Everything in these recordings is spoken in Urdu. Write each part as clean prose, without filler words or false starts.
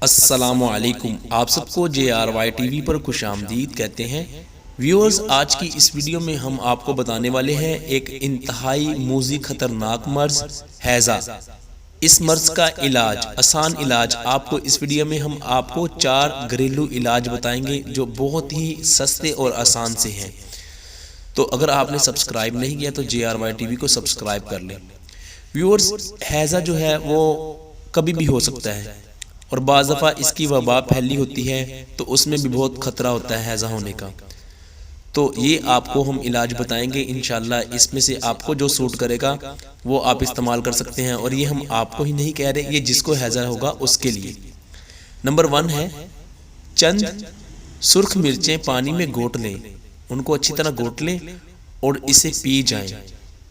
السلام علیکم، آپ سب کو JRY TV پر خوش آمدید کہتے ہیں۔ ویورز، آج کی اس ویڈیو میں ہم آپ کو بتانے والے ہیں ایک انتہائی موذی خطرناک مرض ہیضہ۔ اس مرض کا علاج، آسان علاج، آپ کو اس ویڈیو میں ہم آپ کو 4 گھریلو علاج بتائیں گے جو بہت ہی سستے اور آسان سے ہیں۔ تو اگر آپ نے سبسکرائب نہیں کیا تو JRY TV کو سبسکرائب کر لیں۔ ویورز، ہیضہ جو ہے وہ کبھی بھی ہو سکتا ہے اور بعض دفعہ اس کی وبا پھیلی ہوتی ہے تو اس میں بھی بہت خطرہ ہوتا ہے ہیضہ ہونے کا۔ تو یہ آپ کو ہم علاج بتائیں گے، انشاءاللہ اس میں سے آپ کو جو سوٹ کرے گا وہ آپ استعمال کر سکتے ہیں، اور یہ ہم آپ کو ہی نہیں کہہ رہے، یہ جس کو ہیضہ ہوگا اس کے لیے۔ نمبر 1 ہے چند سرخ مرچیں پانی میں گھوٹ لیں، ان کو اچھی طرح گھوٹ لیں اور اسے پی جائیں۔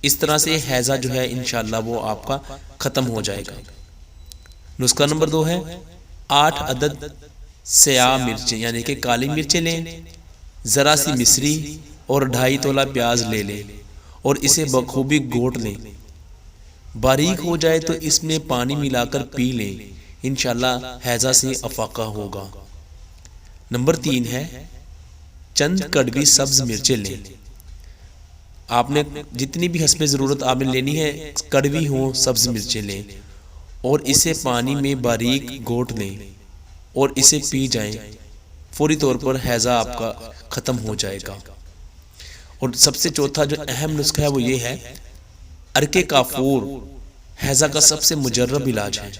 اس طرح سے ہیضہ جو ہے انشاءاللہ وہ آپ کا ختم ہو جائے گا۔ نسخہ نمبر 2 ہے 8 عدد سیاہ مرچیں یعنی کہ کالی مرچیں لیں، ذرا سی مصری اور 2.5 تولہ پیاز لے لیں اور اسے بخوبی گھوٹ لیں۔ باریک ہو جائے تو اس میں پانی ملا کر پی لیں، انشاءاللہ ہیضہ سے افاقہ ہوگا۔ نمبر 3 ہے چند کڑوی سبز مرچیں لیں۔ آپ نے جتنی بھی حسب ضرورت آپ نے لینی ہے، کڑوی ہوں سبز مرچیں لیں اور اسے پانی میں باریک گھوٹ لیں اور اسے پی جائیں، فوری طور پر ہیضہ آپ کا ختم ہو جائے گا۔ اور سب سے چوتھا جو اہم نسخہ ہے وہ یہ ہے عرق کافور، ہیضہ کا سب سے مجرب علاج ہے۔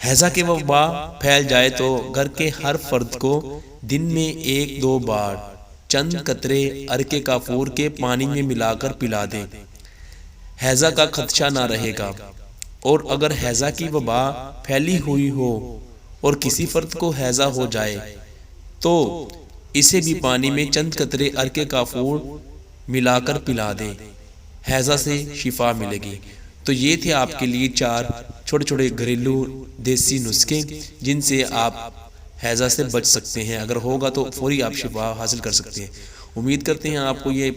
ہیضہ کے وبا پھیل جائے تو گھر کے ہر فرد کو دن میں 1-2 بار چند قطرے عرق کافور کے پانی میں ملا کر پلا دیں، ہیضہ کا خدشہ نہ رہے گا۔ اور اگر ہیضہ کی وبا پھیلی ہوئی ہو اور کسی فرد کو ہیضہ ہو جائے تو اسے بھی پانی میں چند قطرے عرق کافور ملا کر پلا دیں، ہیضہ سے شفا ملے گی۔ تو یہ تھے آپ کے لیے 4 چھوٹے چھوٹے گھریلو دیسی نسخے جن سے آپ ہیضہ سے بچ سکتے ہیں، اگر ہوگا تو فوری آپ شفا حاصل کر سکتے ہیں۔ امید کرتے ہیں آپ کو یہ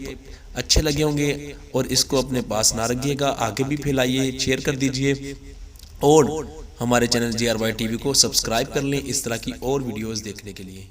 اچھے لگے ہوں گے اور اس کو اپنے پاس نہ رکھیے گا، آگے بھی پھیلائیے، شیئر کر دیجئے اور ہمارے چینل JRY TV کو سبسکرائب کر لیں اس طرح کی اور ویڈیوز دیکھنے کے لیے۔